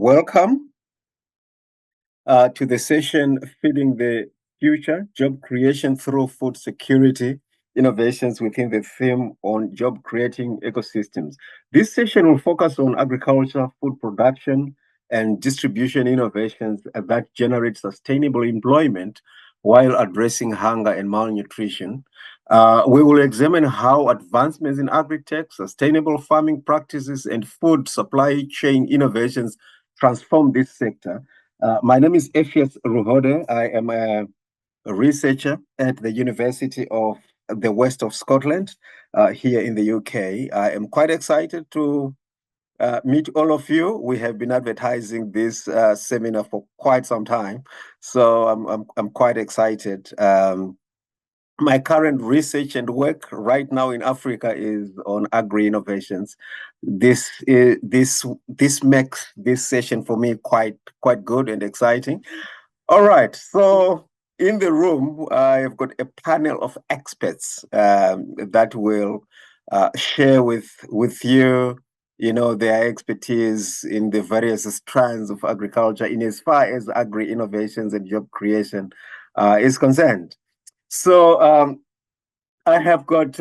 Welcome to the session Feeding the Future, Job Creation Through Food Security, Innovations within the theme on job creating ecosystems. This session will focus on agriculture, food production, and distribution innovations that generate sustainable employment while addressing hunger and malnutrition. We will examine how advancements in agri-tech, sustainable farming practices, and food supply chain innovations transform this sector. My name is Ephias Ruhode. I am a researcher at the University of the West of Scotland here in the UK. I am quite excited to meet all of you. We have been advertising this seminar for quite some time, so I'm quite excited. My current research and work right now in Africa is on agri innovations. This makes this session for me quite good and exciting. All right, so in the room I've got a panel of experts that will share with you, their expertise in the various strands of agriculture in as far as agri innovations and job creation is concerned. So I have got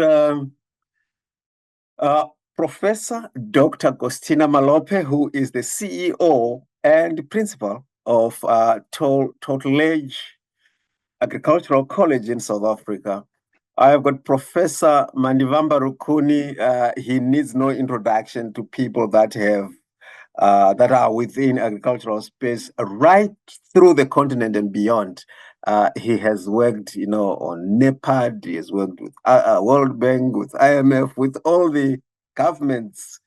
Professor Dr. Gostina Malope, who is the CEO and principal of Toutele Agricultural College in South Africa. I have got Professor Mandi Rukuni. He needs no introduction to people that have that are within agricultural space right through the continent and beyond. He has worked, on NEPAD. He has worked with World Bank, with IMF, with all the governments,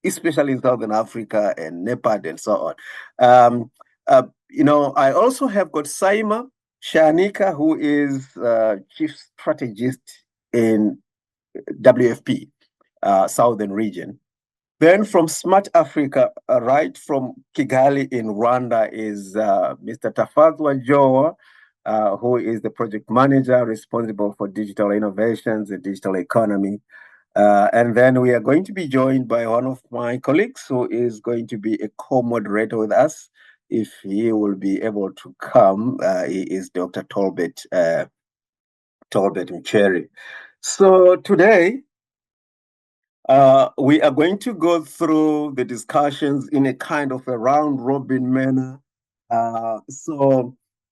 especially in Southern Africa and NEPAD and so on. I also have got Saima Shaanika, who is chief strategist in WFP, Southern region. Then from Smart Africa, right from Kigali in Rwanda, is Mr. Tafadzwa Jowa, who is the project manager responsible for digital innovations and digital economy. And then we are going to be joined by one of my colleagues who is going to be a co-moderator with us, if he will be able to come. He is Dr. Talbot Mcheri. So today, we are going to go through the discussions in a kind of a round-robin manner.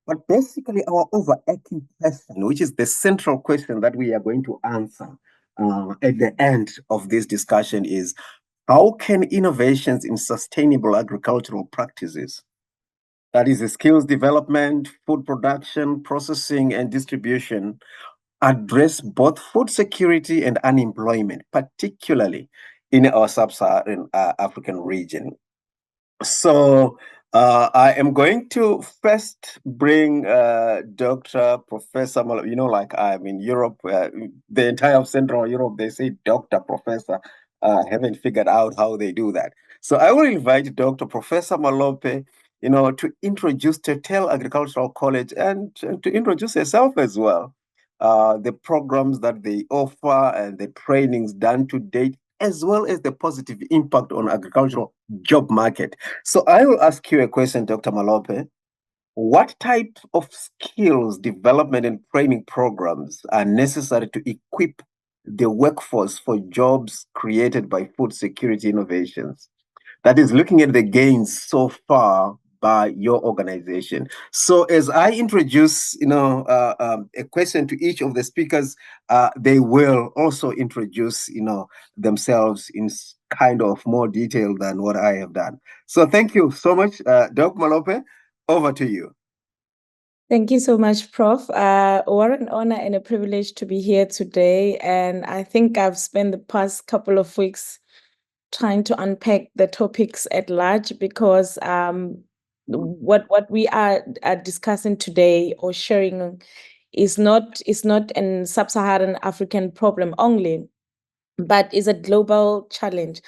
But basically our overarching question, which is the central question that we are going to answer at the end of this discussion, is how can innovations in sustainable agricultural practices, that is the skills development, food production, processing, and distribution, address both food security and unemployment, particularly in our sub-Saharan African region. So I am going to first bring Dr. Professor Malope. Like I'm in Europe, the entire Central Europe, they say Dr. Professor. Haven't figured out how they do that. So I will invite Dr. Professor Malope, to introduce Toutele Agricultural College and to introduce herself as well. The programs that they offer and the trainings done to date, as well as the positive impact on agricultural job market. So I will ask you a question, Dr. Malope. What type of skills development and training programs are necessary to equip the workforce for jobs created by food security innovations? That is looking at the gains so far by your organization. So as I introduce, a question to each of the speakers, they will also introduce, themselves in kind of more detail than what I have done. So thank you so much, Dr. Malope. Over to you. Thank you so much, Prof. What an honor and a privilege to be here today. And I think I've spent the past couple of weeks trying to unpack the topics at large, because what we are discussing today or sharing is not an sub-Saharan African problem only, but is a global challenge.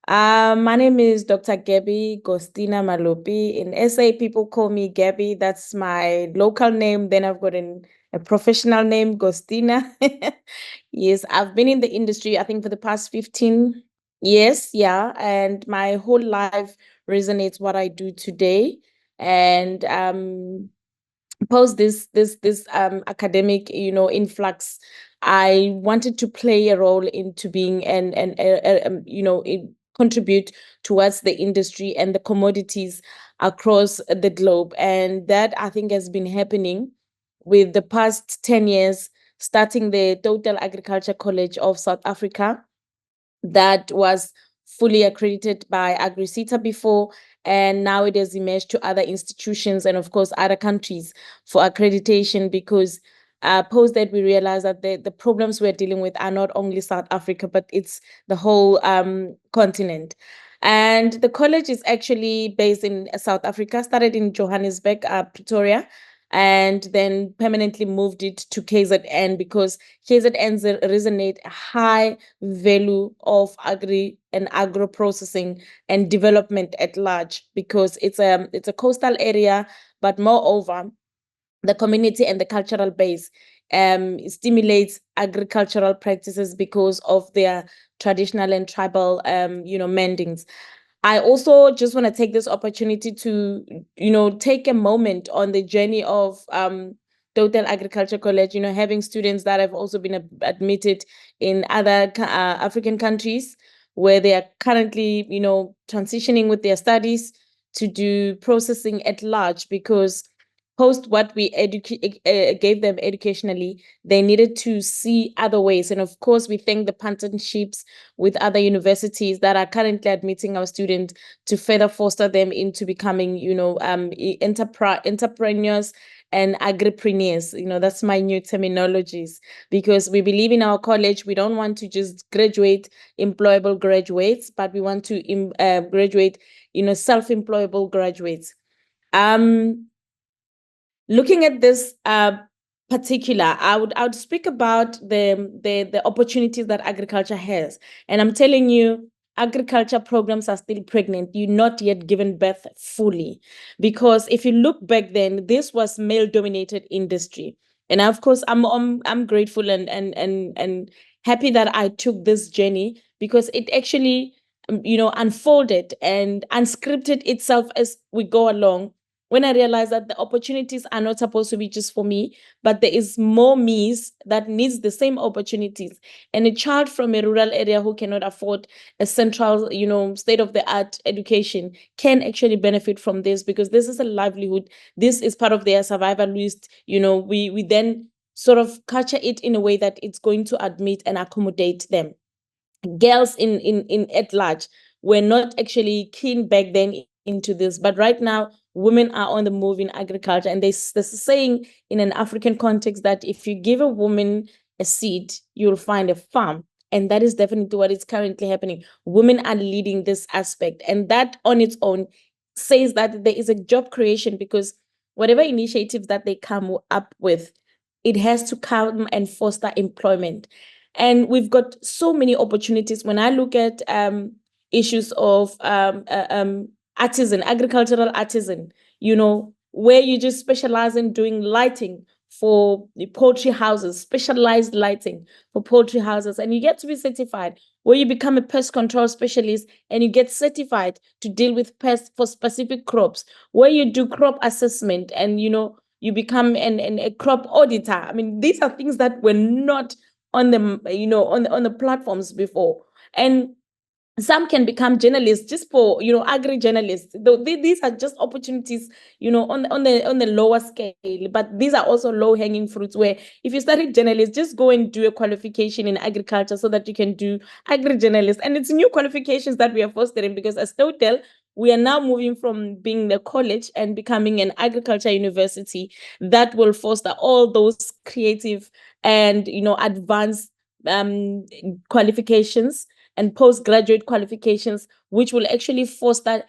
My name is Dr. Gostina Malope. In SA, people call me Gabby. That's my local name. Then I've got a professional name, Gostina. Yes, I've been in the industry, I think, for the past 15 years, and my whole life resonates what I do today. And post this academic, influx, I wanted to play a role into being contribute towards the industry and the commodities across the globe. And that, I think, has been happening with the past 10 years, starting the Toutele Agriculture College of South Africa, that was fully accredited by agri-tech before, and now it has emerged to other institutions and, of course, other countries for accreditation, because post that we realized that the problems we're dealing with are not only South Africa, but it's the whole continent. And the college is actually based in South Africa, started in Johannesburg, Pretoria, and then permanently moved it to KZN, because KZN's resonate high value of agri and agro processing and development at large, because it's a coastal area, but moreover, the community and the cultural base stimulates agricultural practices because of their traditional and tribal mendings. I also just want to take this opportunity to, take a moment on the journey of Toutele Agriculture College, having students that have also been admitted in other African countries, where they are currently, transitioning with their studies to do processing at large, because post what we gave them educationally, they needed to see other ways. And of course, we thank the partnerships with other universities that are currently admitting our students to further foster them into becoming, entrepreneurs and agripreneurs. That's my new terminologies, because we believe in our college, we don't want to just graduate employable graduates, but we want to graduate, self-employable graduates. Looking at this particular, I would speak about the opportunities that agriculture has. And I'm telling you, agriculture programs are still pregnant. You're not yet given birth fully. Because if you look back then, this was male-dominated industry. And of course, I'm grateful and happy that I took this journey, because it actually unfolded and unscripted itself as we go along, when I realized that the opportunities are not supposed to be just for me, but there is more me's that needs the same opportunities. And a child from a rural area who cannot afford a central, state-of-the-art education can actually benefit from this, because this is a livelihood. This is part of their survival list. We then sort of culture it in a way that it's going to admit and accommodate them. Girls in at large were not actually keen back then into this, but right now women are on the move in agriculture. And there's a saying in an African context that if you give a woman a seed, you'll find a farm. And that is definitely what is currently happening. Women are leading this aspect, and that on its own says that there is a job creation, because whatever initiatives that they come up with, it has to come and foster employment. And we've got so many opportunities. When I look at issues of agricultural artisan, where you just specialize in doing lighting for the poultry houses, specialized lighting for poultry houses, and you get to be certified, where you become a pest control specialist and you get certified to deal with pests for specific crops, where you do crop assessment and you become a crop auditor. I mean, these are things that were not on the on the platforms before. And some can become journalists just for agri journalists. These are just opportunities on the lower scale, but these are also low hanging fruits, where if you study journalists, just go and do a qualification in agriculture so that you can do agri journalists. And it's new qualifications that we are fostering, because as Toutele, we are now moving from being the college and becoming an agriculture university that will foster all those creative and advanced qualifications and postgraduate qualifications, which will actually foster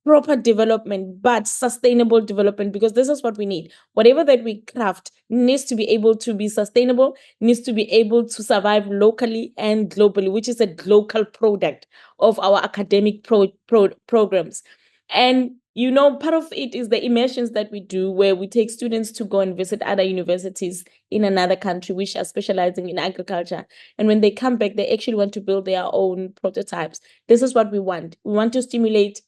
proper development, but sustainable development, because this is what we need. Whatever that we craft needs to be able to be sustainable, needs to be able to survive locally and globally, which is a local product of our academic programs. And part of it is the immersions that we do, where we take students to go and visit other universities in another country which are specializing in agriculture. And when they come back, they actually want to build their own prototypes. This is what we want. We want to stimulate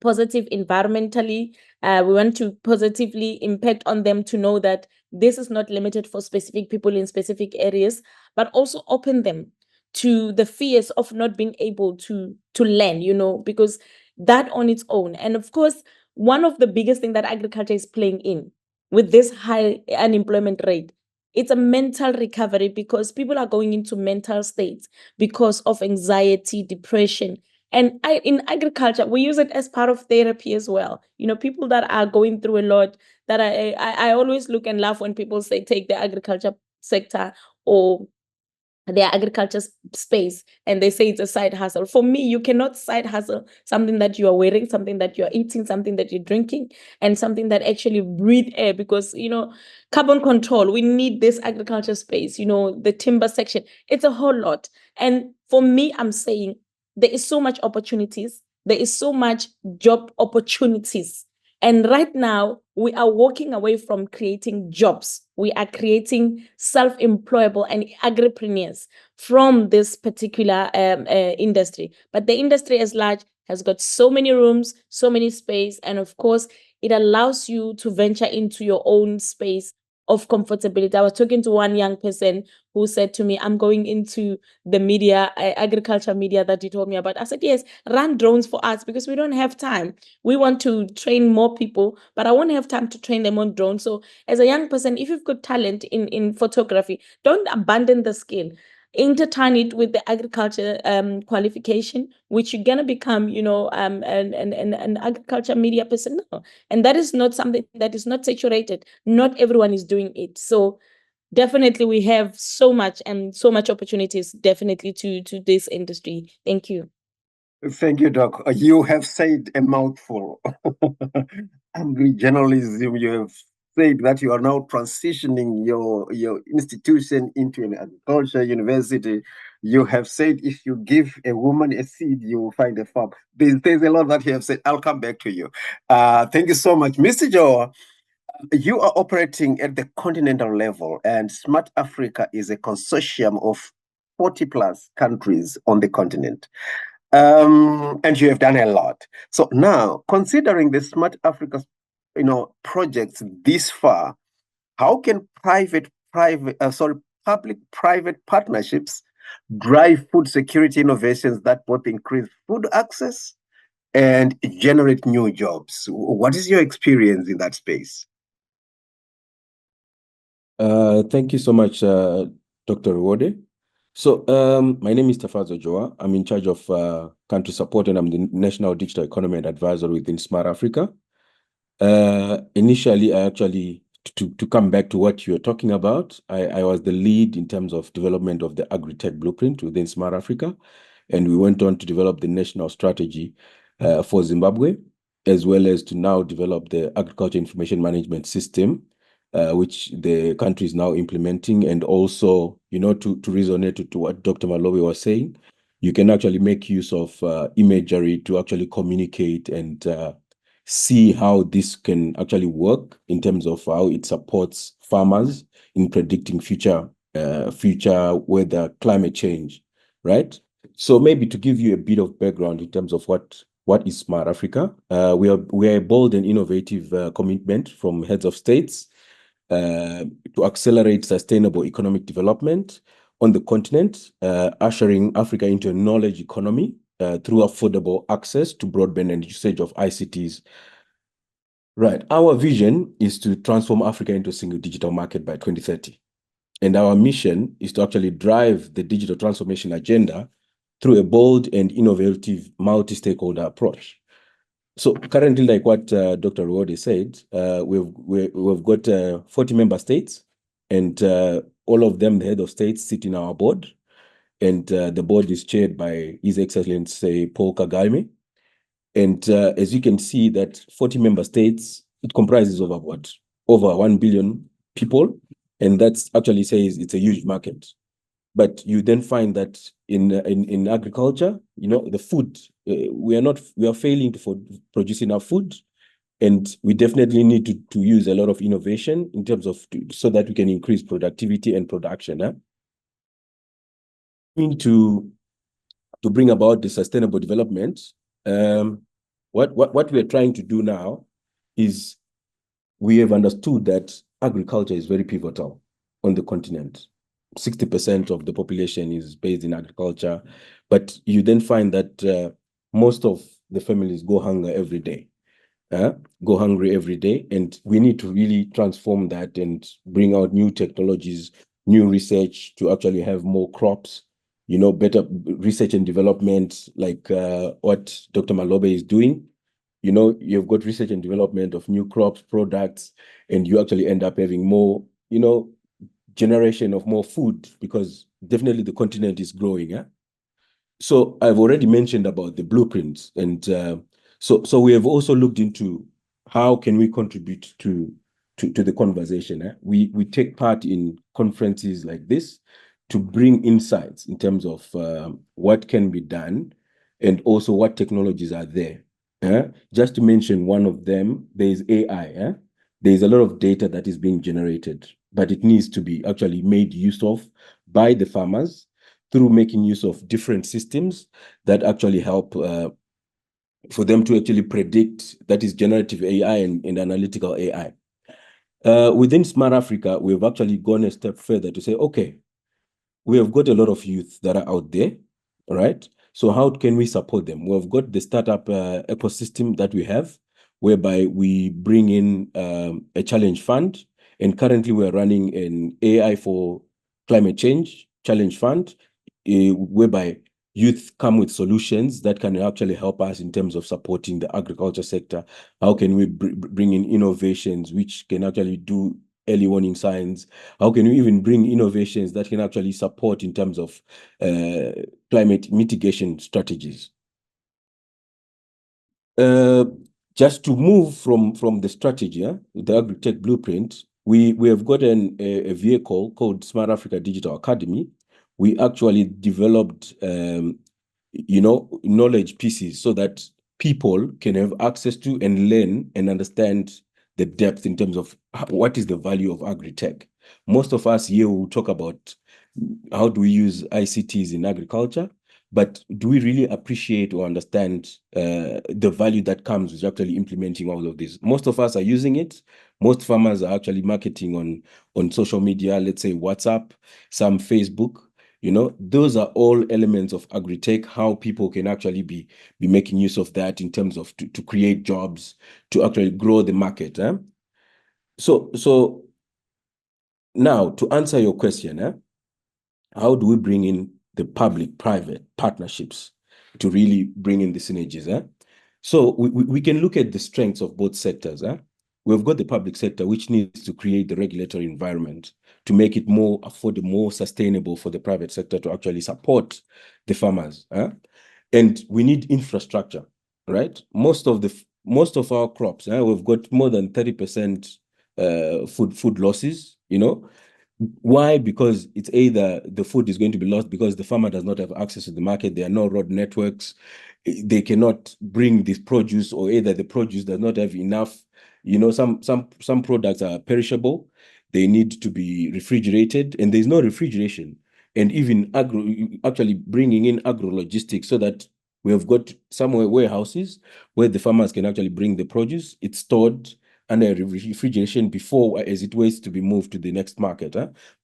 positive environmentally. We want to positively impact on them to know that this is not limited for specific people in specific areas, but also open them to the fears of not being able to learn, you know, because that on its own. And of course, one of the biggest thing that agriculture is playing in with this high unemployment rate, it's a mental recovery, because people are going into mental states because of anxiety, depression. And in agriculture, we use it as part of therapy as well. You know, people that are going through a lot, that I always look and laugh when people say take the agriculture sector or their agriculture space, and they say it's a side hustle. For me, you cannot side hustle something that you are wearing, something that you are eating, something that you're drinking, and something that actually breathe air, because, you know, carbon control, we need this agriculture space, you know, the timber section, it's a whole lot. And for me, I'm saying there is so much opportunities, there is so much job opportunities. And right now, we are walking away from creating jobs. We are creating self-employable and agripreneurs from this particular industry. But the industry as large has got so many rooms, so many space, and of course, it allows you to venture into your own space of comfortability. I was talking to one young person who said to me, I'm going into the media, agriculture media that you told me about. I said, yes, run drones for us, because we don't have time. We want to train more people, but I won't have time to train them on drones. So as a young person, if you've got talent in photography, don't abandon the skill. Intertwine it with the agriculture qualification, which you're gonna become, you know, an agriculture media person now. And that is not something that is not saturated. Not everyone is doing it. So definitely we have so much opportunities, definitely, to this industry. Thank you. Thank you, Doc. You have said a mouthful. Agri-journalism, you have said that you are now transitioning your institution into an agriculture university. You have said if you give a woman a seed, you will find a farm. There's a lot that you have said. I'll come back to you. Thank you so much. Mr. Jowa, you are operating at the continental level, and Smart Africa is a consortium of 40 plus countries on the continent. And you have done a lot. So now, considering the Smart Africa, projects this far, how can public-private partnerships drive food security innovations that both increase food access and generate new jobs? What is your experience in that space? Thank you so much, Dr. Ruhode. So my name is Tafadzwa Jowa. I'm in charge of country support, and I'm the National Digital Economy and Advisor within Smart Africa. Initially, I actually, to come back to what you're talking about, I was the lead in terms of development of the agri-tech blueprint within Smart Africa. And we went on to develop the national strategy for Zimbabwe, as well as to now develop the agriculture information management system, which the country is now implementing. And also, to resonate to what Dr. Malope was saying, you can actually make use of imagery to actually communicate and see how this can actually work in terms of how it supports farmers in predicting future weather, climate change, right? So maybe to give you a bit of background in terms of what is Smart Africa, we are a bold and innovative commitment from heads of states to accelerate sustainable economic development on the continent, ushering Africa into a knowledge economy through affordable access to broadband and usage of ICTs. Right. Our vision is to transform Africa into a single digital market by 2030. And our mission is to actually drive the digital transformation agenda through a bold and innovative multi-stakeholder approach. So currently, like what Dr. Ruhode said, we've got 40 member states, and all of them, the head of states, sit in our board. And the board is chaired by His Excellency Paul Kagame. And as you can see, that 40 member states, it comprises of over 1 billion people. And that actually says it's a huge market. But you then find that in agriculture, the food, we are failing to produce enough food. And we definitely need to use a lot of innovation in terms of, so that we can increase productivity and production. To bring about the sustainable development, What we are trying to do now is we have understood that agriculture is very pivotal on the continent. 60% of the population is based in agriculture, but you then find that most of the families go hungry every day. And we need to really transform that and bring out new technologies, new research to actually have more crops, better research and development, like what Dr. Malope is doing. You've got research and development of new crops, products, and you actually end up having more, generation of more food, because definitely the continent is growing. So I've already mentioned about the blueprints, and so we have also looked into how can we contribute to the conversation. We take part in conferences like this to bring insights in terms of what can be done, and also what technologies are there. Just to mention one of them, there is AI. There is a lot of data that is being generated, but it needs to be actually made use of by the farmers through making use of different systems that actually help for them to actually predict, that is generative AI and analytical AI. Within Smart Africa, we've actually gone a step further to say, okay, we have got a lot of youth that are out there, right? So how can we support them? We've got the startup ecosystem that we have, whereby we bring in a challenge fund, and currently we're running an AI for climate change challenge fund, whereby youth come with solutions that can actually help us in terms of supporting the agriculture sector. How can we bring in innovations which can actually do early warning signs? How can we even bring innovations that can actually support in terms of climate mitigation strategies? Just to move from the strategy, the agri-tech blueprint, we have got a vehicle called Smart Africa Digital Academy. We actually developed, knowledge pieces so that people can have access to and learn and understand the depth in terms of what is the value of agri-tech. Most of us here will talk about how do we use ICTs in agriculture, but do we really appreciate or understand the value that comes with actually implementing all of this? Most of us are using it. Most farmers are actually marketing on social media, let's say WhatsApp, some Facebook. Those are all elements of agri-tech, how people can actually be making use of that in terms of to create jobs, to actually grow the market. So now, to answer your question, how do we bring in the public-private partnerships to really bring in the synergies? So we can look at the strengths of both sectors. We've got the public sector, which needs to create the regulatory environment to make it more affordable, more sustainable for the private sector to actually support the farmers. And we need infrastructure, right? Most of our crops, we've got more than 30% food losses, Why? Because it's either the food is going to be lost because the farmer does not have access to the market. There are no road networks. They cannot bring this produce, or either the produce does not have enough. Some products are perishable. They need to be refrigerated, and there's no refrigeration. And even actually bringing in agro-logistics so that we have got somewhere warehouses where the farmers can actually bring the produce. It's stored under refrigeration before, as it waits to be moved to the next market.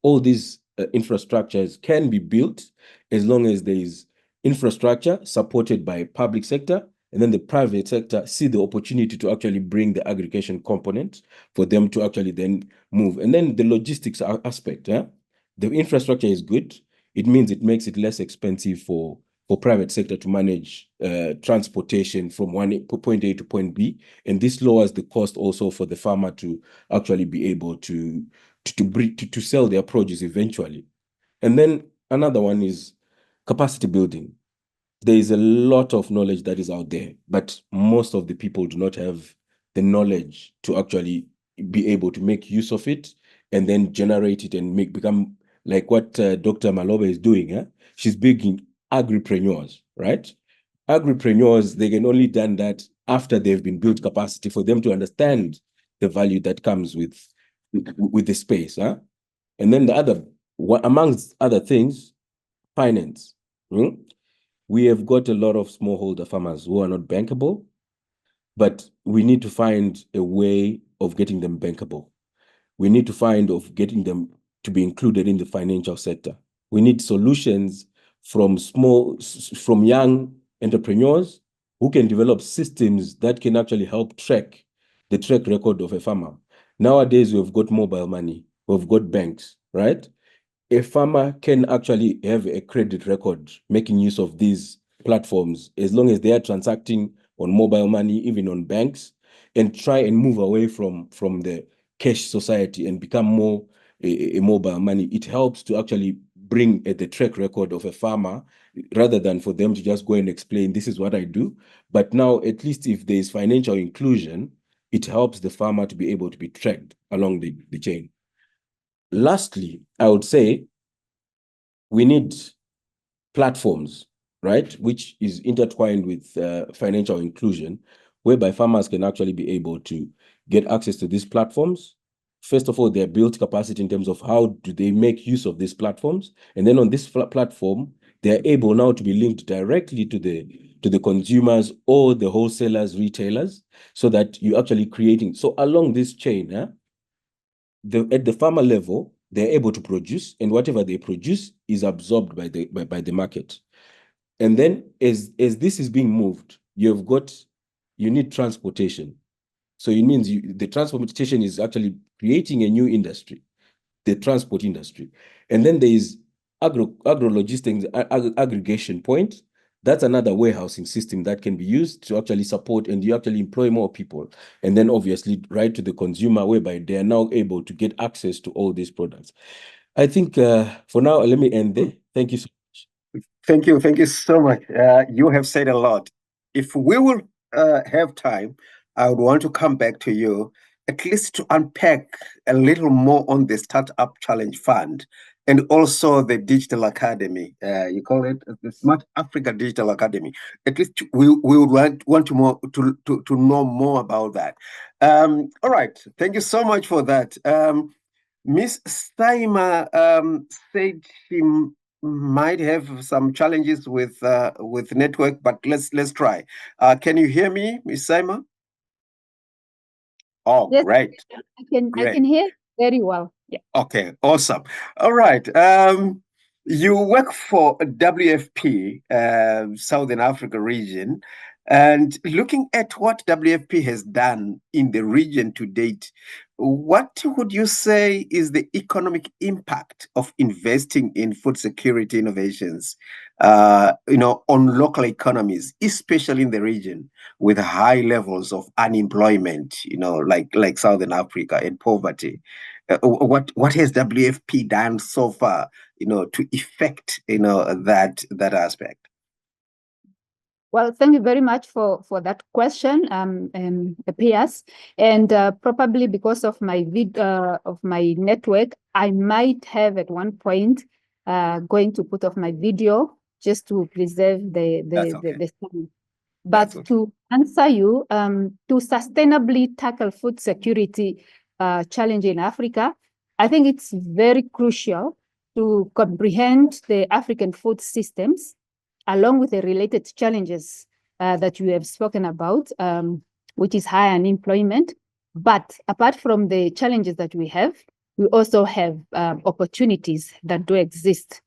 All these infrastructures can be built as long as there is infrastructure supported by public sector, and then the private sector see the opportunity to actually bring the aggregation component for them to actually then move. And then the logistics aspect. The infrastructure is good. It means it makes it less expensive for private sector to manage transportation from point A to point B, and this lowers the cost also for the farmer to actually be able to sell their produce eventually. And then another one is capacity building. There is a lot of knowledge that is out there, but most of the people do not have the knowledge to actually be able to make use of it and then generate it and become like what Dr. Malope is doing. She's big agripreneurs, right? Agripreneurs, they can only done that after they've been built capacity for them to understand the value that comes with the space. And then amongst other things, finance. We have got a lot of smallholder farmers who are not bankable. but we need to find a way of getting them bankable. We need to find of getting them to be included in the financial sector. We need solutions from young entrepreneurs who can develop systems that can actually help track the track record of a farmer. Nowadays, we've got mobile money, we've got banks, right? A farmer can actually have a credit record making use of these platforms as long as they are transacting on mobile money, even on banks, and try and move away from the cash society and become more a mobile money. It helps to actually bring the track record of a farmer rather than for them to just go and explain, this is what I do. But now, at least if there is financial inclusion, it helps the farmer to be able to be tracked along the chain. Lastly, I would say we need platforms, right, which is intertwined with financial inclusion, whereby farmers can actually be able to get access to these platforms. First of all, they're built capacity in terms of how do they make use of these platforms. And then on this platform, they're able now to be linked directly to the consumers or the wholesalers, retailers, so that you're actually creating. So along this chain, at the farmer level, they're able to produce, and whatever they produce is absorbed by the market. And then as this is being moved, you need transportation. So it means the transportation is actually creating a new industry, the transport industry. And then there is agro-logistics aggregation point. That's another warehousing system that can be used to actually support, and you actually employ more people. And then obviously right to the consumer, whereby they are now able to get access to all these products. I think for now, let me end there. Thank you so much. Thank you so much. You have said a lot. If we will have time, I would want to come back to you, at least to unpack a little more on the Startup Challenge Fund and also the Digital Academy. You call it the Smart Africa Digital Academy. At least we would want to know more about that. All right. Thank you so much for that. Miss Saima said she might have some challenges with network, but let's try. Can you hear me, Miss Saima? Oh, yes, great. I can hear very well. Yeah. Okay, awesome. All right. You work for WFP, Southern Africa region, and looking at what WFP has done in the region to date, what would you say is the economic impact of investing in food security innovations, on local economies, especially in the region with high levels of unemployment, like Southern Africa, and poverty? What has WFP done so far, to effect, that aspect? Well, thank you very much for that question, Ephias. And probably because of my network, I might have at one point going to put off my video just to preserve the sound. But to answer you, to sustainably tackle food security challenge in Africa, I think it's very crucial to comprehend the African food systems along with the related challenges that you have spoken about, which is high unemployment. But apart from the challenges that we also have opportunities that do exist.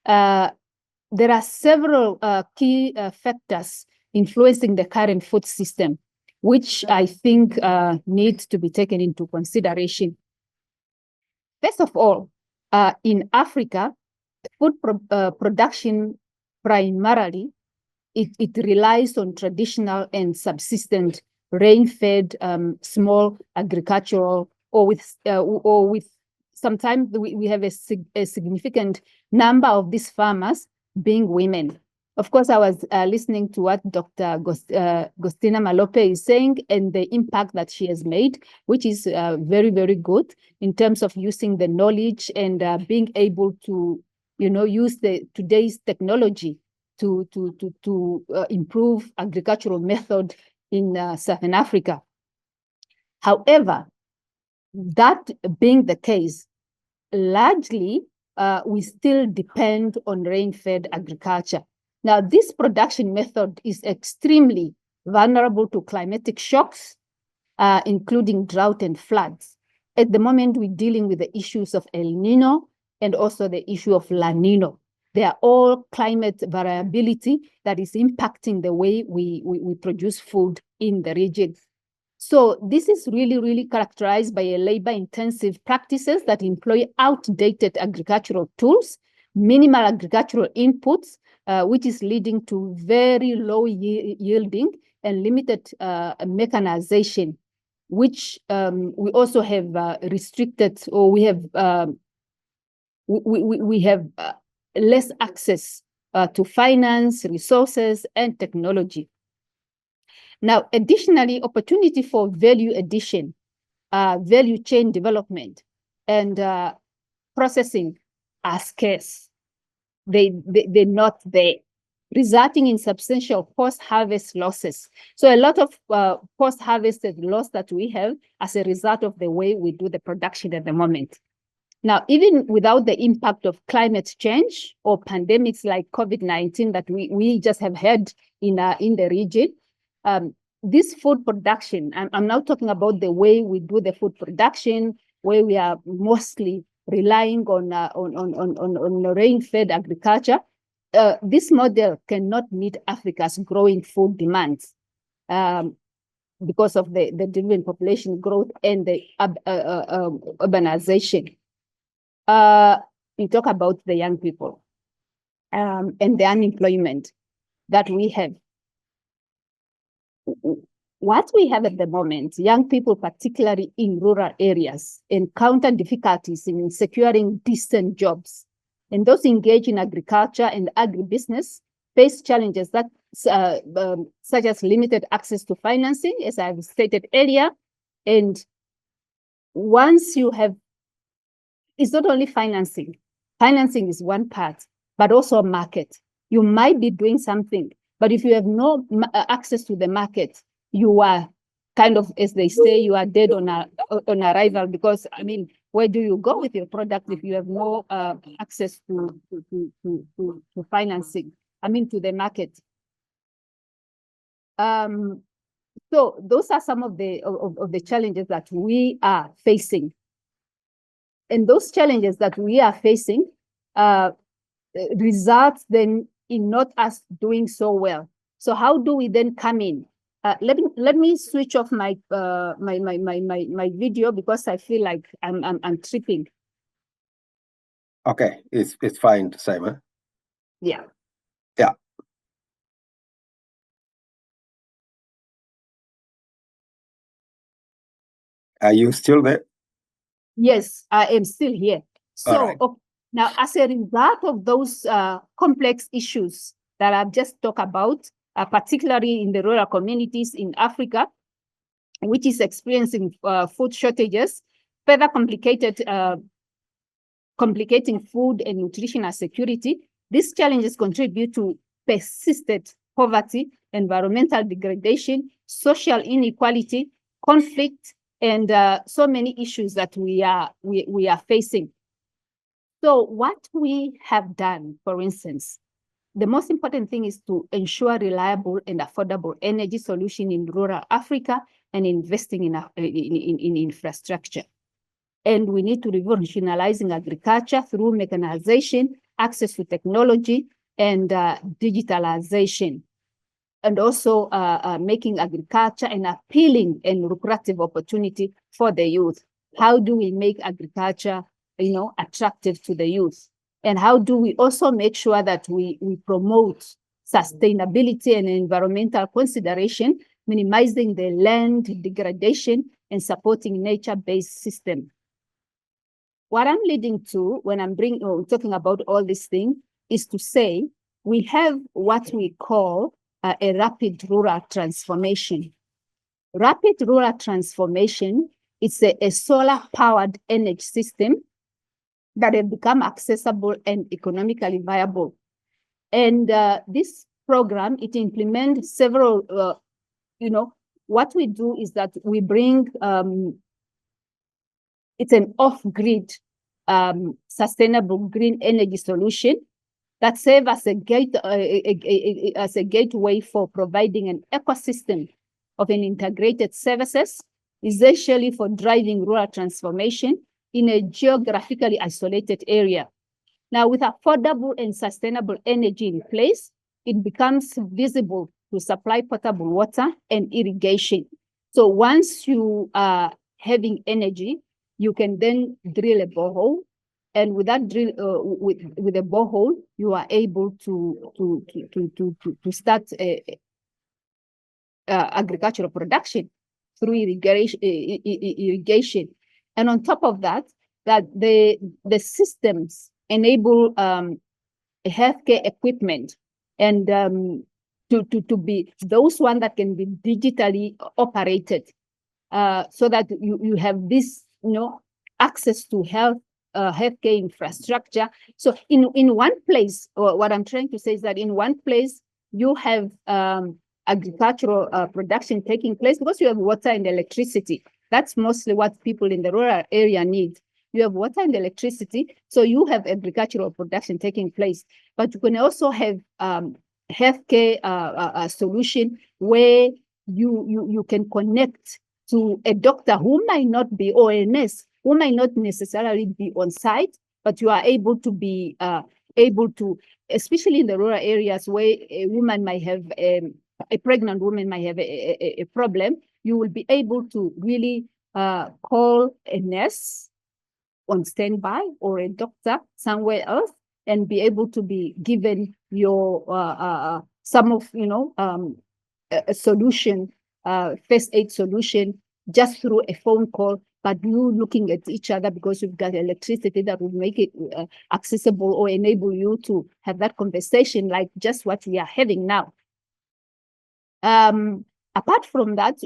There are several key factors influencing the current food system, which I think need to be taken into consideration. First of all, in Africa, food production primarily, it relies on traditional and subsistent rain-fed small agricultural, or with sometimes we have a significant number of these farmers being women. Of course, I was listening to what Dr. Gostina Malope is saying and the impact that she has made, which is very, very good in terms of using the knowledge and being able to, use today's technology to improve agricultural method in Southern Africa. However, that being the case, largely we still depend on rain-fed agriculture. Now, this production method is extremely vulnerable to climatic shocks, including drought and floods. At the moment, we're dealing with the issues of El Nino and also the issue of La Nino. They are all climate variability that is impacting the way we produce food in the region. So this is really characterized by a labor-intensive practices that employ outdated agricultural tools, minimal agricultural inputs, which is leading to very low yielding and limited mechanization, which we also have restricted, or we have less access to finance, resources, and technology. Now, additionally, opportunity for value addition, value chain development, and processing are scarce. They're not there, resulting in substantial post-harvest losses. So a lot of post-harvested loss that we have as a result of the way we do the production at the moment. Now, even without the impact of climate change or pandemics like COVID-19 that we just have had in the region, this food production, I'm now talking about the way we do the food production, where we are mostly relying on rain-fed agriculture. This model cannot meet Africa's growing food demands because of the driven population growth and the urbanization. You talk about the young people and the unemployment that we have. What we have at the moment, young people, particularly in rural areas, encounter difficulties in securing decent jobs. And those engaged in agriculture and agribusiness face challenges that, such as limited access to financing, as I've stated earlier. And once you have, it's not only financing. Financing is one part, but also a market. You might be doing something, but if you have no access to the market, you are kind of, as they say, you are dead on arrival, because, I mean, where do you go with your product if you have no access to financing, I mean, to the market? So those are some of the challenges that we are facing. And those challenges that we are facing results then in not us doing so well. So how do we then come in? Let me switch off my my video, because I feel like I'm tripping. Okay, it's fine, Saima. Yeah. Yeah. Are you still there? Yes, I am still here. So All right. now, as a result of those complex issues that I've just talked about, particularly in the rural communities in Africa, which is experiencing food shortages, further complicating food and nutritional security, these challenges contribute to persistent poverty, environmental degradation, social inequality, conflict, and so many issues that we are facing. So what we have done, for instance, the most important thing is to ensure reliable and affordable energy solution in rural Africa and investing in infrastructure. And we need to revolutionizing agriculture through mechanization, access to technology, and digitalization. And also making agriculture an appealing and lucrative opportunity for the youth. How do we make agriculture, attractive to the youth? And how do we also make sure that we promote sustainability and environmental consideration, minimizing the land degradation and supporting nature-based system? What I'm leading to when I'm talking about all these things is to say we have what we call a rapid rural transformation. Rapid rural transformation is a solar-powered energy system that have become accessible and economically viable. And this program, it implements several, what we do is that we bring, it's an off-grid sustainable green energy solution that serve as a gateway for providing an ecosystem of an integrated services, essentially for driving rural transformation in a geographically isolated area. Now, with affordable and sustainable energy in place, it becomes visible to supply potable water and irrigation. So once you are having energy, you can then drill a borehole, and with that drill, with a borehole, you are able to start agricultural production through irrigation. And on top of that, the systems enable healthcare equipment and to be those one that can be digitally operated, so that you have this, access to healthcare infrastructure. So in one place, or what I'm trying to say is that in one place you have agricultural production taking place because you have water and electricity. That's mostly what people in the rural area need. You have water and electricity, so you have agricultural production taking place. But you can also have healthcare solution where you can connect to a doctor who might not be, or a nurse who might not necessarily be on site, but you are able to be especially in the rural areas where a woman might have a pregnant woman might have a problem, you will be able to really call a nurse on standby or a doctor somewhere else and be able to be given your some of a solution, first aid solution, just through a phone call, but you looking at each other because you've got electricity that will make it accessible or enable you to have that conversation like just what we are having now. Apart from that,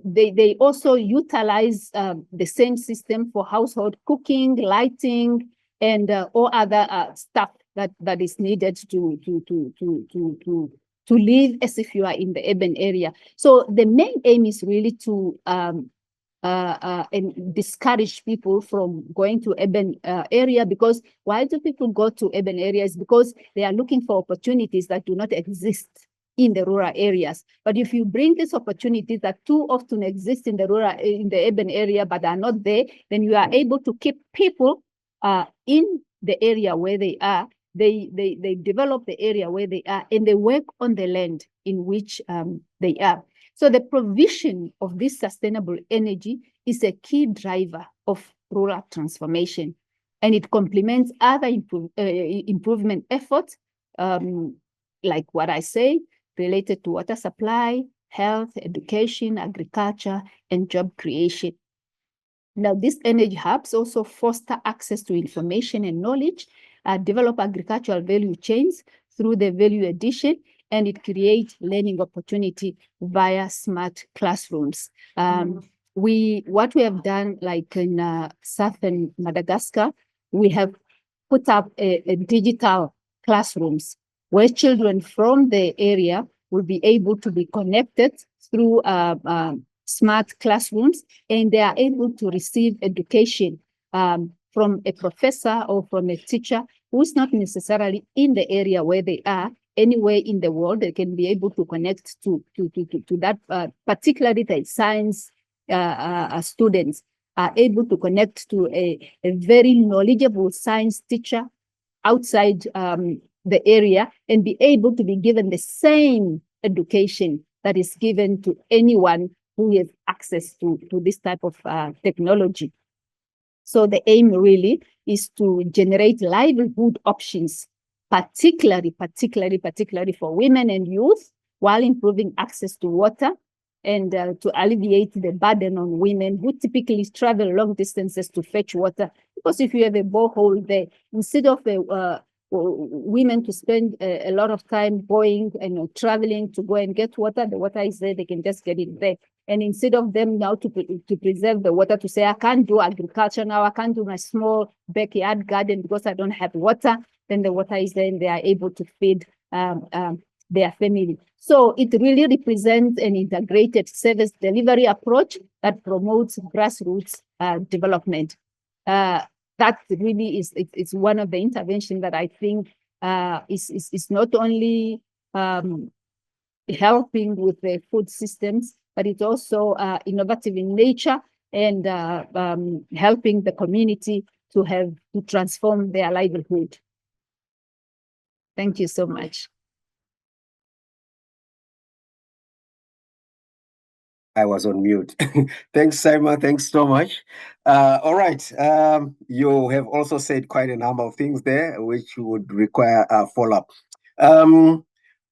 they also utilize the same system for household cooking, lighting, and all other stuff that is needed to live as if you are in the urban area. So the main aim is really to and discourage people from going to urban area, because why do people go to urban areas? Because they are looking for opportunities that do not exist in the rural areas. But if you bring these opportunities that too often exist in the urban area but are not there, then you are able to keep people in the area where they are. They develop the area where they are, and they work on the land in which they are. So the provision of this sustainable energy is a key driver of rural transformation, and it complements other improvement efforts, like what I say, related to water supply, health, education, agriculture, and job creation. Now, these energy hubs also foster access to information and knowledge, develop agricultural value chains through the value addition, and it creates learning opportunity via smart classrooms. What we have done, like in southern Madagascar, we have put up a digital classrooms where children from the area will be able to be connected through smart classrooms, and they are able to receive education from a professor or from a teacher who is not necessarily in the area where they are. Anywhere in the world, they can be able to connect to that, particularly the science students are able to connect to a very knowledgeable science teacher outside the area and be able to be given the same education that is given to anyone who has access to this type of technology. So the aim really is to generate livelihood options, particularly for women and youth, while improving access to water and to alleviate the burden on women who typically travel long distances to fetch water. Because if you have a borehole there, instead of women to spend a lot of time going and traveling to go and get water, the water is there, they can just get it there. And instead of them now to preserve the water, to say, I can't do agriculture now, I can't do my small backyard garden because I don't have water, then the water is there and they are able to feed their family. So it really represents an integrated service delivery approach that promotes grassroots development. That really is one of the interventions that I think is not only helping with the food systems, but it's also innovative in nature and helping the community to transform their livelihood. Thank you so much. I was on mute. Thanks, Saima. Thanks so much. All right. You have also said quite a number of things there, which would require a follow-up.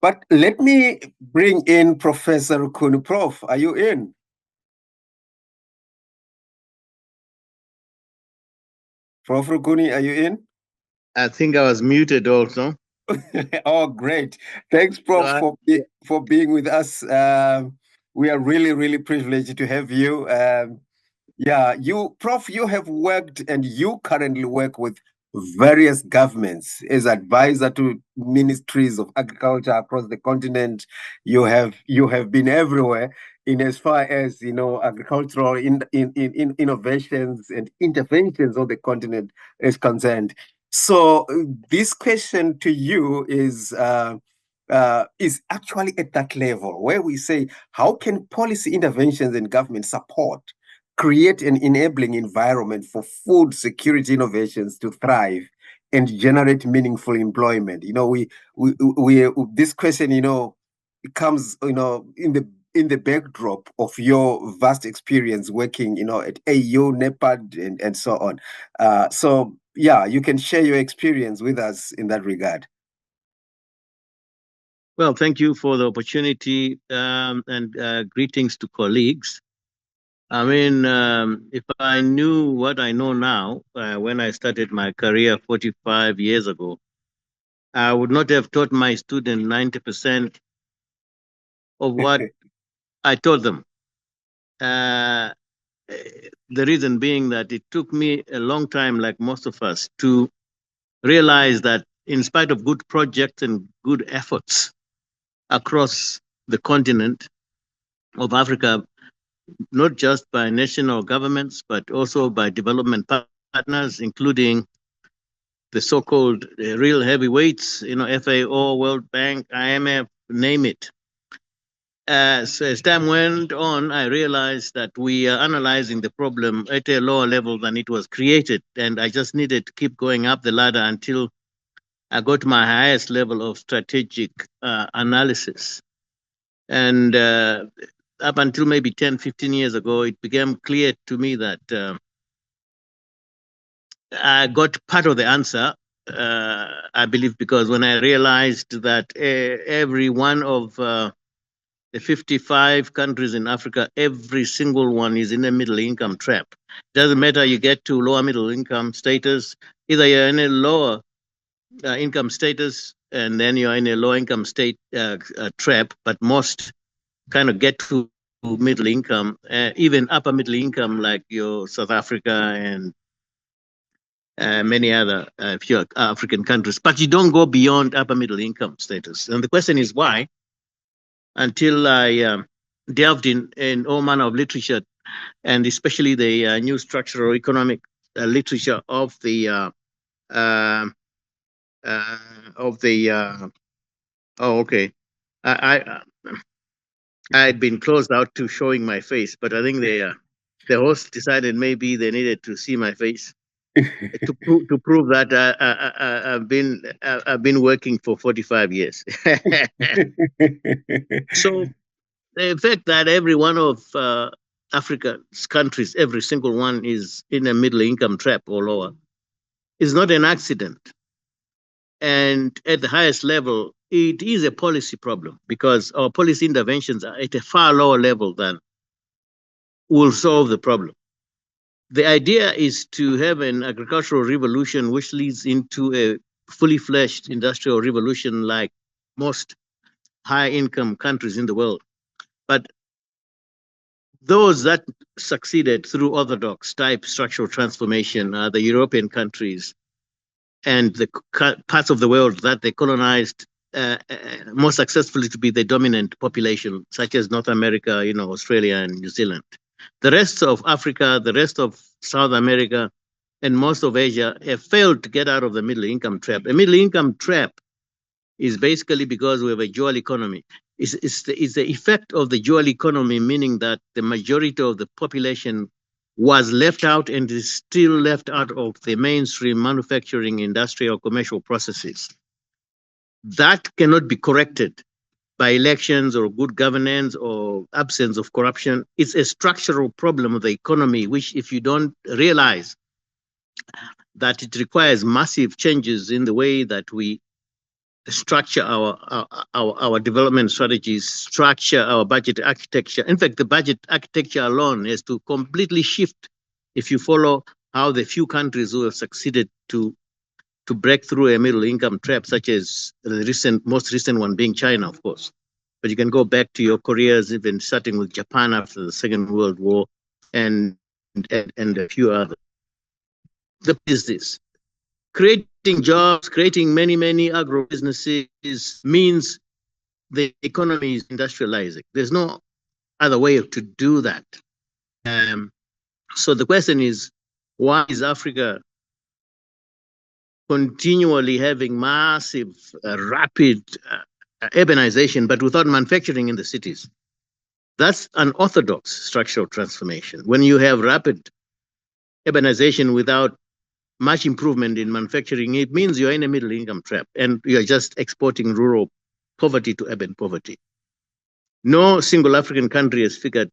But let me bring in Professor Rukuni. Prof, are you in? Prof Rukuni, are you in? I think I was muted also. Oh, great. Thanks, Prof, for being with us. We are really, really privileged to have you. Yeah, Prof, you have worked and you currently work with various governments as advisor to ministries of agriculture across the continent. You have been everywhere in as far as agricultural innovations and interventions on the continent is concerned. So this question to you is actually at that level where we say, how can policy interventions and government support create an enabling environment for food security innovations to thrive and generate meaningful employment? This question, comes, in the backdrop of your vast experience working, at AU, NEPAD, and so on. So yeah, you can share your experience with us in that regard. Well, thank you for the opportunity, and greetings to colleagues. I mean, if I knew what I know now, when I started my career 45 years ago, I would not have taught my students 90% of what I taught them. The reason being that it took me a long time, like most of us, to realize that in spite of good projects and good efforts across the continent of Africa, not just by national governments, but also by development partners, including the so-called real heavyweights, FAO, World Bank, IMF, name it. So as time went on, I realized that we are analyzing the problem at a lower level than it was created. And I just needed to keep going up the ladder until I got my highest level of strategic analysis. And up until maybe 10, 15 years ago, it became clear to me that I got part of the answer, I believe, because when I realized that every one of the 55 countries in Africa, every single one is in a middle income trap. Doesn't matter you get to lower middle income status, either you're in a lower income status and then you're in a low income state trap, but most kind of get to middle income, even upper middle income, like your South Africa and many other few African countries, but you don't go beyond upper middle income status. And the question is why? Until I delved in all manner of literature, and especially the new structural economic literature of the I had been closed out to showing my face, but I think the host decided maybe they needed to see my face to prove that I've been working for 45 years. So the fact that every one of Africa's countries, every single one, is in a middle income trap or lower, is not an accident. And at the highest level, it is a policy problem because our policy interventions are at a far lower level than will solve the problem. The idea is to have an agricultural revolution which leads into a fully fledged industrial revolution like most high-income countries in the world. But those that succeeded through orthodox type structural transformation are the European countries and the parts of the world that they colonized more successfully to be the dominant population, such as North America, Australia and New Zealand. The rest of Africa, the rest of South America, and most of Asia have failed to get out of the middle income trap. A middle income trap is basically because we have a dual economy. It's the effect of the dual economy, meaning that the majority of the population was left out and is still left out of the mainstream manufacturing, industrial, commercial processes. That cannot be corrected by elections or good governance or absence of corruption. It's a structural problem of the economy, which if you don't realize that it requires massive changes in the way that we structure our development strategies, structure our budget architecture. In fact, the budget architecture alone has to completely shift if you follow how the few countries who have succeeded to break through a middle income trap, such as the most recent one being China, of course. But you can go back to your careers, even starting with Japan after the Second World War and a few others. The business. Creating jobs, creating many agro businesses means the economy is industrializing. There's no other way to do that. So the question is, why is Africa continually having massive, rapid urbanization, but without manufacturing in the cities? That's an orthodox structural transformation. When you have rapid urbanization without much improvement in manufacturing, it means you're in a middle income trap and you're just exporting rural poverty to urban poverty. No single African country has figured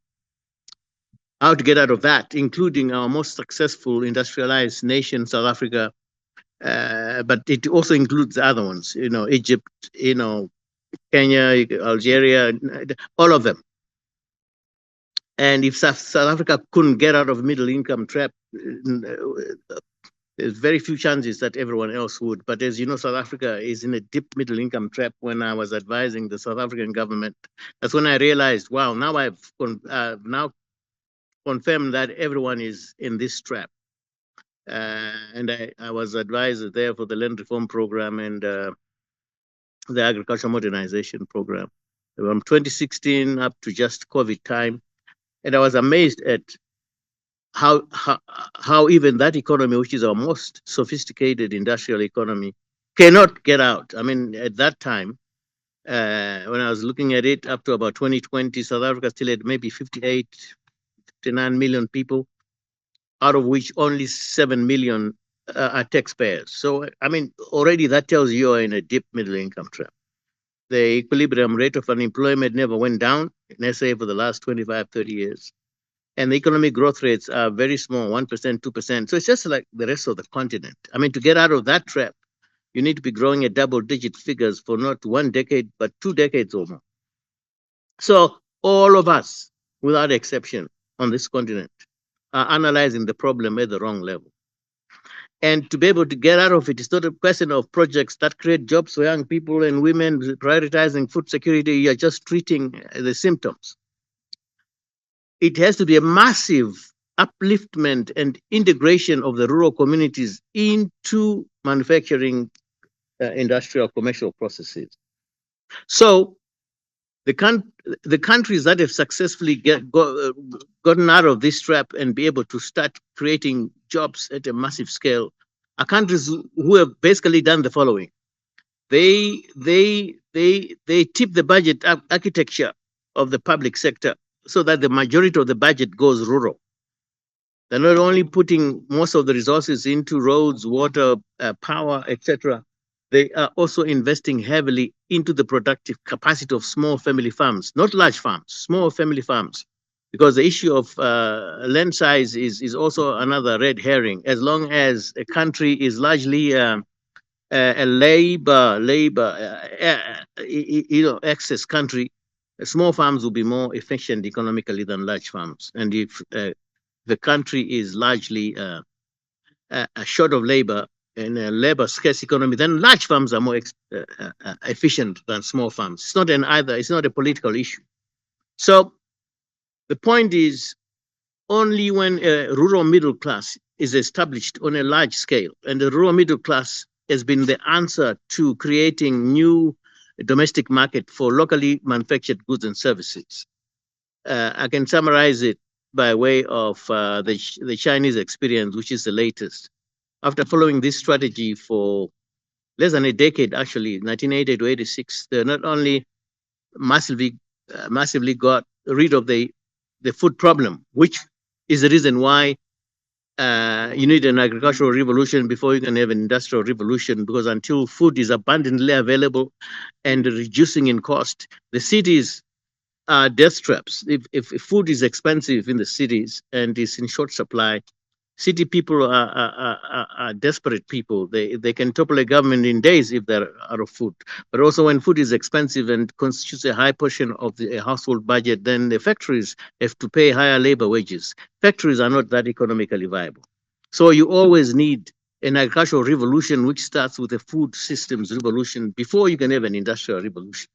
how to get out of that, including our most successful industrialized nation, South Africa, but it also includes other ones, Egypt, Kenya, Algeria, all of them. And if South Africa couldn't get out of middle income trap, there's very few chances that everyone else would. But as you know, South Africa is in a deep middle income trap. When I was advising the South African government, that's when I realized, wow, now I've now confirmed that everyone is in this trap. And I was advisor there for the land reform program and the agricultural modernization program from 2016 up to just COVID time. And I was amazed at how even that economy, which is our most sophisticated industrial economy, cannot get out. I mean, at that time, when I was looking at it up to about 2020, South Africa still had maybe 58, 59 million people, out of which only 7 million are taxpayers. So, I mean, already that tells you you're in a deep middle income trap. The equilibrium rate of unemployment never went down in SA for the last 25, 30 years. And the economic growth rates are very small, 1%, 2%. So it's just like the rest of the continent. I mean, to get out of that trap, you need to be growing at double-digit figures for not 1 decade, but 2 decades or more. So all of us, without exception, on this continent, are analyzing the problem at the wrong level. And to be able to get out of it, it's not a question of projects that create jobs for young people and women, prioritizing food security. You're just treating the symptoms. It has to be a massive upliftment and integration of the rural communities into manufacturing, industrial, commercial processes. So the countries that have successfully gotten out of this trap and be able to start creating jobs at a massive scale are countries who have basically done the following. They tip the budget architecture of the public sector so that the majority of the budget goes rural. They're not only putting most of the resources into roads, water, power, etc. They are also investing heavily into the productive capacity of small family farms, not large farms, small family farms, because the issue of land size is also another red herring. As long as a country is largely a labor access country, small farms will be more efficient economically than large farms. And if the country is largely short of labor in a labor scarce economy, then large farms are more efficient than small farms. It's not it's not a political issue. So the point is, only when a rural middle class is established on a large scale, and the rural middle class has been the answer to creating new domestic market for locally manufactured goods and services. I can summarize it by way of the Chinese experience, which is the latest. After following this strategy for less than a decade, actually, 1980 to 86, they not only massively got rid of the food problem, which is the reason why you need an agricultural revolution before you can have an industrial revolution, because until food is abundantly available and reducing in cost, the cities are death traps. If food is expensive in the cities and is in short supply, city people are desperate people. They can topple a government in days if they're out of food. But also when food is expensive and constitutes a high portion of the household budget, then the factories have to pay higher labor wages. Factories are not that economically viable. So you always need an agricultural revolution, which starts with a food systems revolution before you can have an industrial revolution.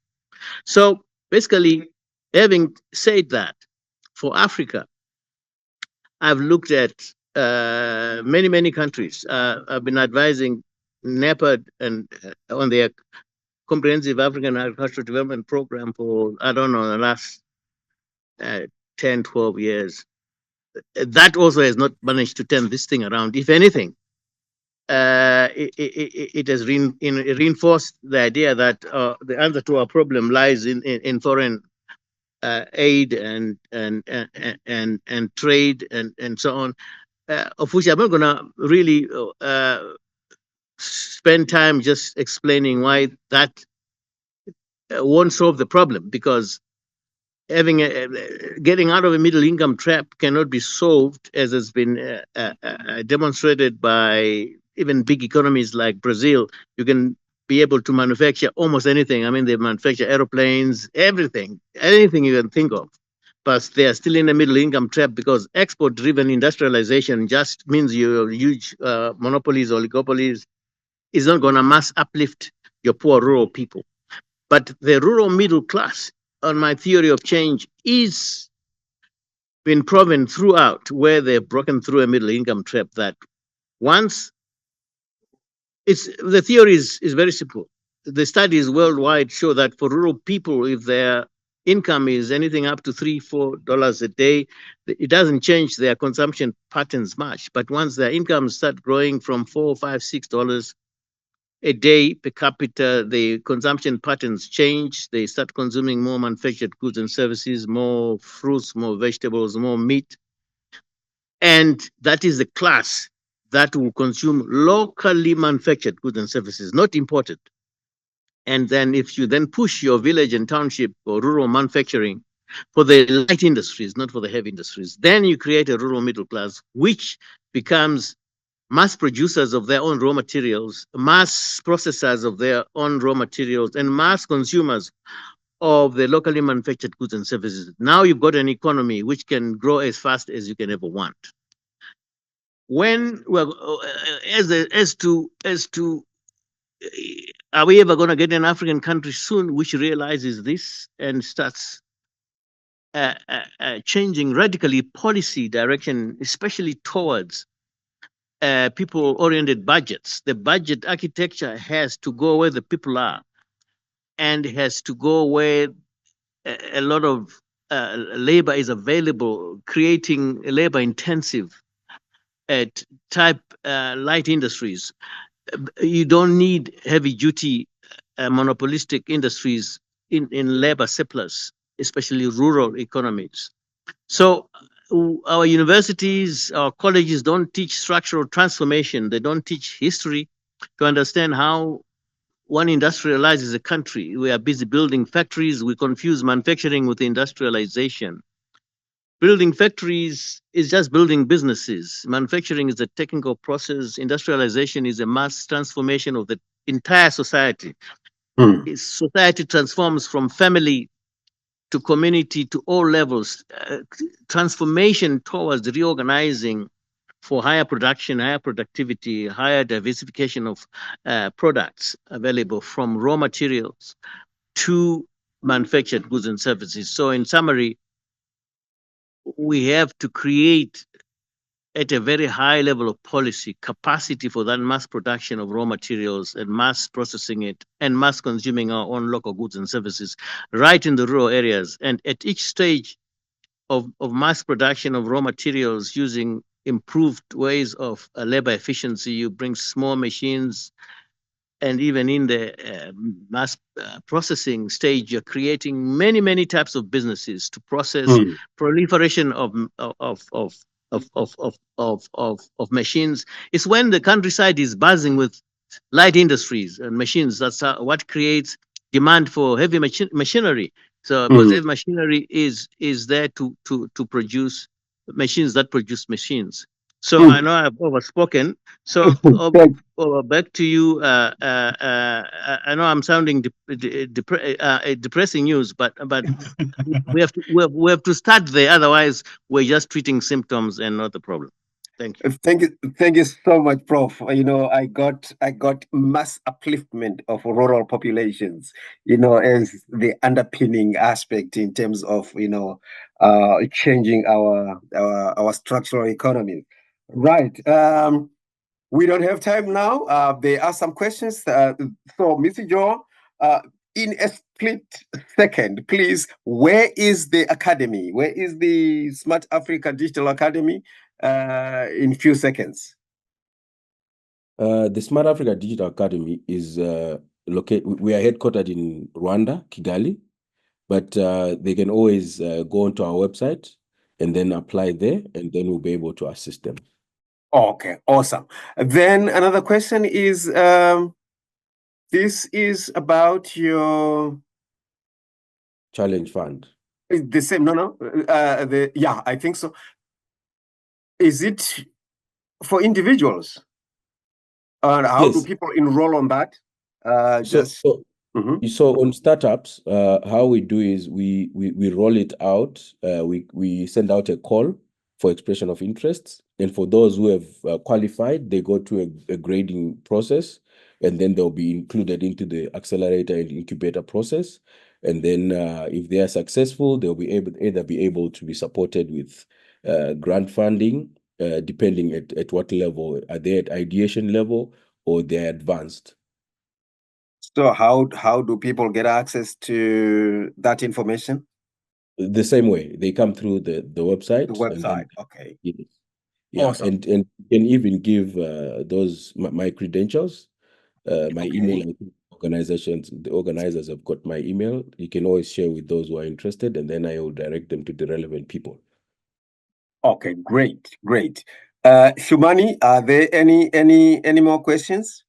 So basically, having said that, for Africa, I've looked at many countries. I've been advising NEPAD and on their Comprehensive African Agricultural Development Program for, I don't know, the last 10, 12 years. That also has not managed to turn this thing around. If anything, it has reinforced the idea that the answer to our problem lies in foreign aid and trade and so on, of which I'm not going to really spend time just explaining why that won't solve the problem, because getting out of a middle income trap cannot be solved, as has been demonstrated by even big economies like Brazil. You can be able to manufacture almost anything. I mean, they manufacture aeroplanes, anything you can think of. But they are still in a middle income trap because export driven industrialization just means your huge monopolies, oligopolies is not going to mass uplift your poor rural people. But the rural middle class, on my theory of change, is been proven throughout where they've broken through a middle income trap, that once the theory is very simple. The studies worldwide show that for rural people, if their income is anything up to $3-4 a day, it doesn't change their consumption patterns much. But once their incomes start growing from $4, $5, $6 a day per capita, the consumption patterns change. They start consuming more manufactured goods and services, more fruits, more vegetables, more meat. And that is the class that will consume locally manufactured goods and services, not imported. And then if you then push your village and township or rural manufacturing for the light industries, not for the heavy industries, then you create a rural middle class, which becomes mass producers of their own raw materials, mass processors of their own raw materials, and mass consumers of the locally manufactured goods and services. Now you've got an economy which can grow as fast as you can ever want. When, well, as to are we ever going to get an African country soon which realizes this and starts changing radically policy direction, especially towards people-oriented budgets? The budget architecture has to go where the people are, and has to go where a lot of labor is available, creating labor-intensive type light industries. You don't need heavy-duty monopolistic industries in labor surplus, especially rural economies. So our universities, our colleges don't teach structural transformation. They don't teach history to understand how one industrializes a country. We are busy building factories. We confuse manufacturing with industrialization. Building factories is just building businesses. Manufacturing is a technical process. Industrialization is a mass transformation of the entire society. Society transforms from family to community to all levels. Transformation towards reorganizing for higher production, higher productivity, higher diversification of products available, from raw materials to manufactured goods and services. So in summary, we have to create at a very high level of policy capacity for that mass production of raw materials and mass processing it and mass consuming our own local goods and services right in the rural areas. And at each stage of mass production of raw materials using improved ways of labor efficiency, you bring small machines and even in the mass processing stage, you're creating many types of businesses to process proliferation of machines. It's when the countryside is buzzing with light industries and machines. That's what creates demand for heavy machinery. So because heavy machinery is there to produce machines that produce machines. So I know I've overspoken. So back to you. I know I'm sounding depressing news, but we have to start there. Otherwise, we're just treating symptoms and not the problem. Thank you. Thank you so much, Prof. I got mass upliftment of rural populations, as the underpinning aspect in terms of changing our structural economy. Right. We don't have time now. There are some questions. So, Mr. Jowa, in a split second, please, where is the academy? Where is the Smart Africa Digital Academy? In a few seconds. The Smart Africa Digital Academy is located. We are headquartered in Rwanda, Kigali, but they can always go onto our website and then apply there, and then we'll be able to assist them. Okay, awesome. Then another question is, this is about your challenge fund. The same? No. Yeah, I think so. Is it for individuals? And how do people enroll on that? So on startups, how we do is we roll it out. We send out a call for expression of interests, and for those who have qualified, they go to a grading process, and then they'll be included into the accelerator and incubator process. And then if they are successful, they'll be able to be supported with grant funding, depending at what level. Are they at ideation level or they're advanced? So how do people get access to that information? The same way. They come through the website. The website, and then, okay. Yeah, awesome. and you can even give those my credentials, my email. The organizers have got my email. You can always share with those who are interested, and then I will direct them to the relevant people. Okay, great. Shumani, are there any more questions?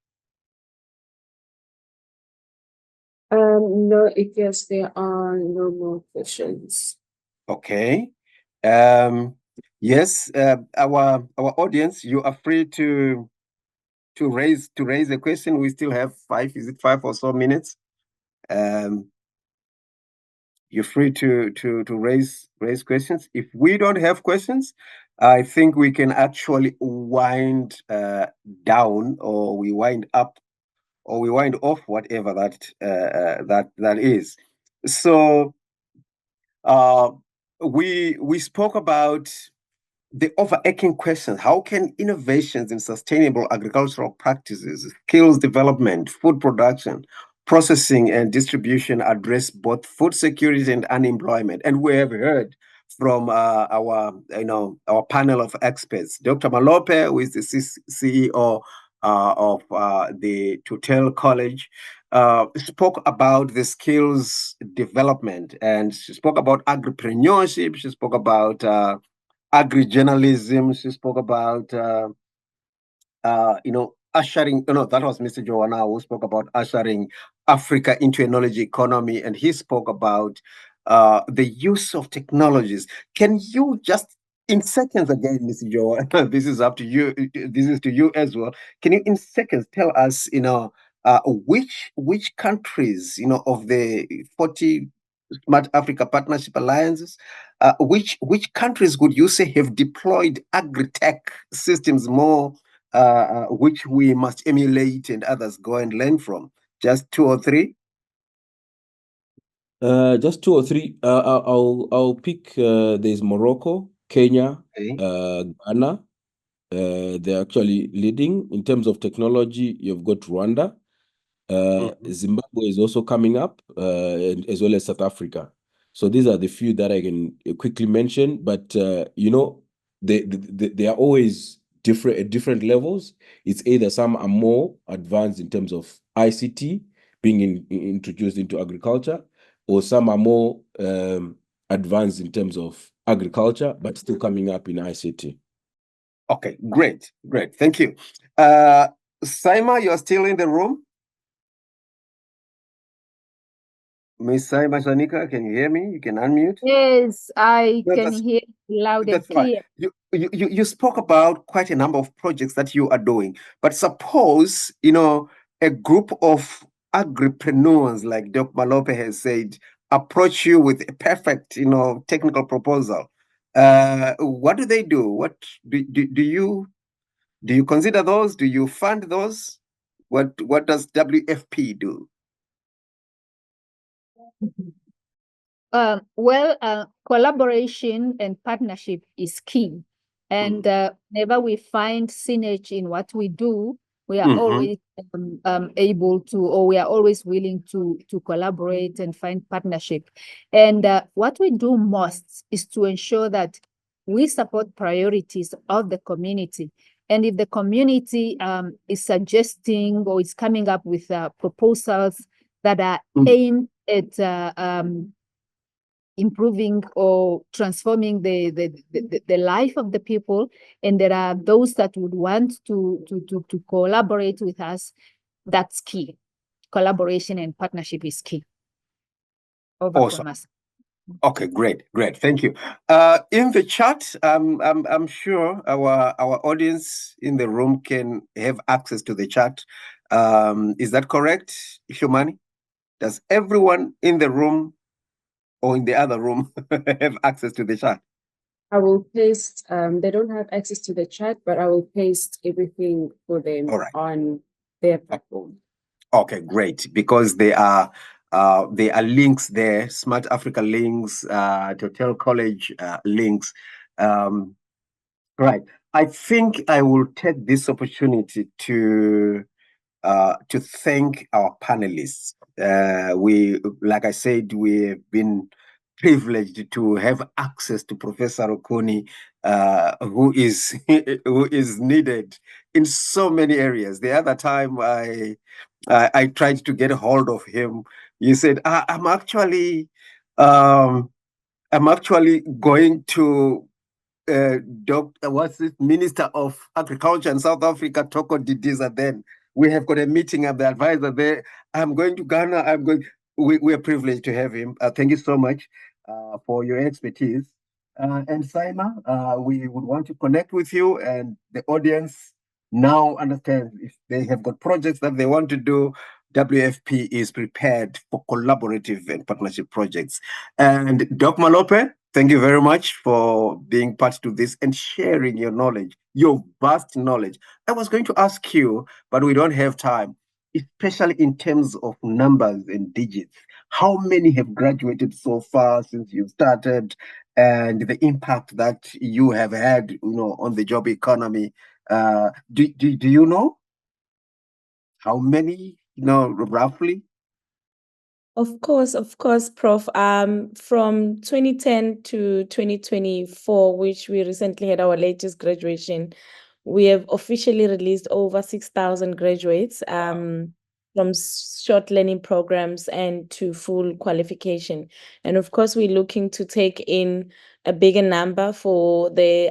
No, Ephias, there are no more questions. Okay. Yes, our audience, you are free to raise a question. We still have 5 or so minutes. You're free to raise questions. If we don't have questions, I think we can actually wind down, or we wind up, or we wind off, whatever that is. So we spoke about the overarching question: how can innovations in sustainable agricultural practices, skills development, food production, processing, and distribution address both food security and unemployment? And we have heard from our panel of experts. Dr. Malope, who is the CEO of the Toutele College, spoke about the skills development, and she spoke about agripreneurship. She spoke about agri-journalism. She spoke about ushering. No, that was Mr. Jowa now, who spoke about ushering Africa into a knowledge economy, and he spoke about the use of technologies. Can you just, in seconds again, Mr. Jowa, this is up to you. This is to you as well. Can you, in seconds, tell us, which countries, of the 40 Smart Africa Partnership Alliances, which countries would you say have deployed agri-tech systems more, which we must emulate and others go and learn from? Just 2 or 3? Just 2 or 3. I'll pick. There's Morocco, Kenya, Ghana. They're actually leading in terms of technology. You've got Rwanda. Zimbabwe is also coming up, as well as South Africa. So these are the few that I can quickly mention. But they are always different levels. It's either some are more advanced in terms of ICT being introduced into agriculture, or some are more advanced in terms of agriculture, but still coming up in ICT. Okay, great. Thank you. Saima, you're still in the room? Miss Saima Shaanika, can you hear me? You can unmute. Yes, I No, can hear you loud and That's right. clear. You spoke about quite a number of projects that you are doing, but suppose, a group of agripreneurs, like Dr. Malope has said, approach you with a perfect, technical proposal. What do they do? What do you consider those? Do you fund those? What does WFP do? Collaboration and partnership is key. And whenever we find synergy in what we do, we are always able to, or we are always willing to collaborate and find partnership. And what we do most is to ensure that we support priorities of the community. And if the community is suggesting or is coming up with proposals that are aimed at improving or transforming the life of the people, and there are those that would want to collaborate with us, that's key. Collaboration and partnership is key. Over from us. Okay, great. Thank you. In the chat, I'm sure our audience in the room can have access to the chat. Is that correct, Shumani? Does everyone in the room or in the other room have access to the chat? I will paste, they don't have access to the chat, but I will paste everything for them on their platform. Okay, great. Because there are links there, Smart Africa links, Toutele College links. Right. I think I will take this opportunity to thank our panelists. We, like I said, we've been privileged to have access to Professor Rukuni, who is needed in so many areas. The other time I tried to get a hold of him, he said, I'm actually going to Minister of Agriculture in South Africa, Toko Didiza. Then we have got a meeting at the advisor there. I'm going to Ghana. We are privileged to have him. Thank you so much for your expertise. And Saima, we would want to connect with you, and the audience now understand if they have got projects that they want to do. WFP is prepared for collaborative and partnership projects. And Dr. Malope, thank you very much for being part of this and sharing your knowledge, your vast knowledge. I was going to ask you, but we don't have time, especially in terms of numbers and digits. How many have graduated so far since you started, and the impact that you have had, on the job economy? Do you know how many, roughly? Of course, Prof. From 2010 to 2024, which we recently had our latest graduation, we have officially released over 6,000 graduates from short learning programs and to full qualification. And of course, we're looking to take in a bigger number for the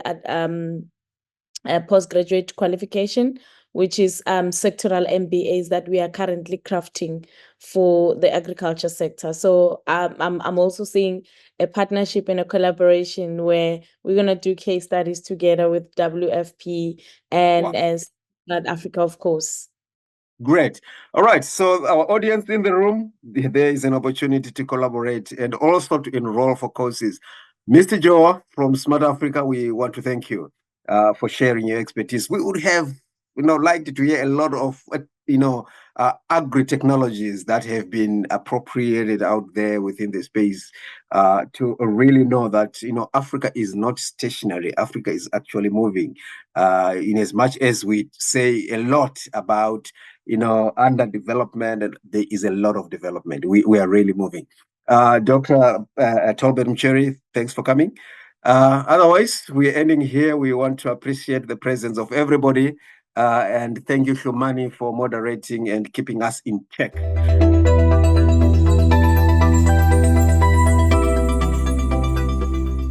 postgraduate qualification, which is sectoral MBAs that we are currently crafting for the agriculture sector. So I'm also seeing a partnership and a collaboration where we're going to do case studies together with WFP and as South Africa, of course. Great. All right. So our audience in the room, there is an opportunity to collaborate and also to enroll for courses. Mr. Jowa from Smart Africa, we want to thank you for sharing your expertise. We would have, liked to hear a lot of, agri-technologies that have been appropriated out there within the space to really know that, Africa is not stationary. Africa is actually moving. In as much as we say a lot about, underdevelopment, and there is a lot of development. We are really moving. Dr. Tolbert Mcheri, thanks for coming. Otherwise, we're ending here. We want to appreciate the presence of everybody. And thank you, Shumani, for moderating and keeping us in check.